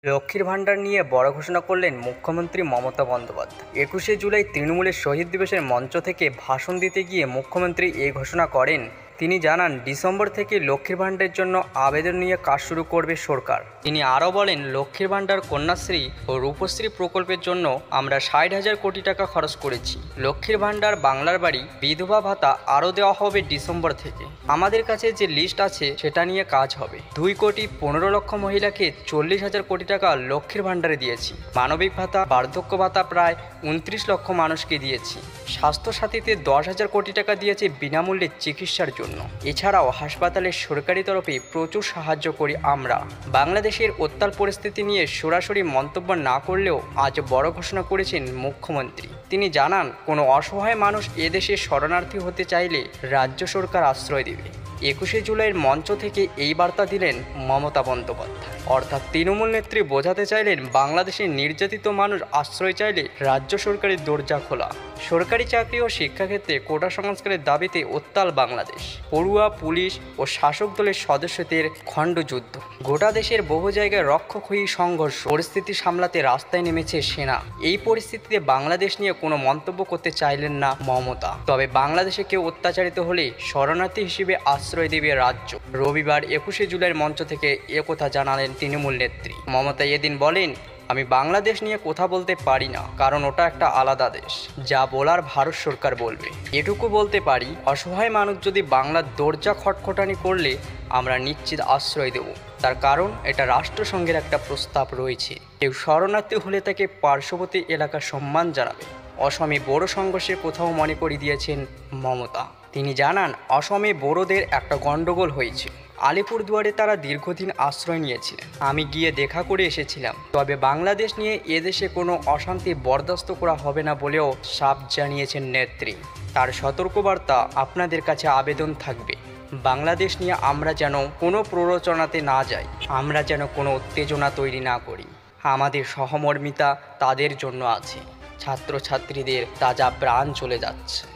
লক্ষ্মীর ভাণ্ডার নিয়ে বড় ঘোষণা করলেন মুখ্যমন্ত্রী মমতা বন্দ্যোপাধ্যায়। 21শে জুলাই তৃণমূলের শহীদ দিবসের মঞ্চ থেকে ভাষণ দিতে গিয়ে মুখ্যমন্ত্রী এই ঘোষণা করেন। তিনি জানান, ডিসেম্বর থেকে লক্ষ্মীর ভাণ্ডারের জন্য আবেদন নিয়ে কাজ শুরু করবে সরকার। তিনি আরও বলেন, লক্ষ্মীর ভাণ্ডার, কন্যাশ্রী ও রূপশ্রী প্রকল্পের জন্য আমরা 60,000 কোটি টাকা খরচ করেছি। লক্ষ্মীর ভাণ্ডার, বাংলার বাড়ি, বিধবা ভাতা আরও দেওয়া হবে ডিসেম্বর থেকে। আমাদের কাছে যে লিস্ট আছে সেটা নিয়ে কাজ হবে। 2,15,00,000 মহিলাকে 40,000 কোটি টাকা লক্ষ্মীর ভাণ্ডারে দিয়েছি। মানবিক ভাতা, বার্ধক্য ভাতা প্রায় 29 লক্ষ মানুষকে দিয়েছি। স্বাস্থ্যসাথীতে 10,000 কোটি টাকা দিয়েছে বিনামূল্যে চিকিৎসার জন্য। এছাড়াও হাসপাতালের সরকারি তরফে প্রচুর সাহায্য করি আমরা। বাংলাদেশের উত্তাল পরিস্থিতি নিয়ে সরাসরি মন্তব্য না করলেও আজ বড় ঘোষণা করেছেন মুখ্যমন্ত্রী। তিনি জানান, কোনো অসহায় মানুষ এদেশে শরণার্থী হতে চাইলে রাজ্য সরকার আশ্রয় দেবে। 21শে জুলাইয়ের মঞ্চ থেকে এই বার্তা দিলেন মমতা বন্দ্যোপাধ্যায়। অর্থাৎ তৃণমূল নেত্রী বোঝাতে চাইলেন, বাংলাদেশের নির্যাতিত মানুষ আশ্রয় চাইলে রাজ্য সরকারের দরজা খোলা। সরকারি চাকরি ও শিক্ষাক্ষেত্রে কোটা সংস্কারের দাবিতে উত্তাল বাংলাদেশ। পড়ুয়া, পুলিশ ও শাসক দলের সদস্যদের খণ্ডযুদ্ধ। গোটা দেশের বহু জায়গায় রক্তক্ষয়ী সংঘর্ষ। পরিস্থিতি সামলাতে রাস্তায় নেমেছে সেনা। এই পরিস্থিতিতে বাংলাদেশ নিয়ে কোনো মন্তব্য করতে চাইলেন না মমতা। তবে বাংলাদেশে কেউ অত্যাচারিত হলে শরণার্থী হিসেবে আশ্রয় দেবে রাজ্য। রবিবার 21শে জুলাইয়ের মঞ্চ থেকে একথা জানালেন তৃণমূল নেত্রী মমতা। এদিন বলেন, আমি বাংলাদেশ নিয়ে কথা বলতে পারি না, কারণ ওটা একটা আলাদা দেশ। যা বলার ভারত সরকার বলবে। এটুকু বলতে পারি, অসহায় মানুষ যদি বাংলার দরজা খটখটানি করলে আমরা নিশ্চিত আশ্রয় দেব। তার কারণ, এটা রাষ্ট্রসংঘের একটা প্রস্তাব রয়েছে। কেউ শরণার্থী হলে তাকে পার্শ্ববর্তী এলাকার সম্মান জানাবে। অসমে বোরো সংঘর্ষের কোথাও মনে করিয়ে দিয়েছেন মমতা। তিনি জানান, অসমে বোরোদের একটা গণ্ডগোল হয়েছে। আলিপুরদুয়ারে তারা দীর্ঘদিন আশ্রয় নিয়েছিলেন। আমি গিয়ে দেখা করে এসেছিলাম। তবে বাংলাদেশ নিয়ে এদেশে কোনো অশান্তি বরদাস্ত করা হবে না বলেও সাফ জানিয়েছেন নেত্রী। তার সতর্কবার্তা, আপনাদের কাছে আবেদন থাকবে, বাংলাদেশ নিয়ে আমরা যেন কোনো প্ররোচনাতে না যাই, আমরা যেন কোনো উত্তেজনা তৈরি না করি। আমাদের সহমর্মিতা তাদের জন্য আছে। ছাত্রছাত্রীদের তাজা প্রাণ চলে যাচ্ছে।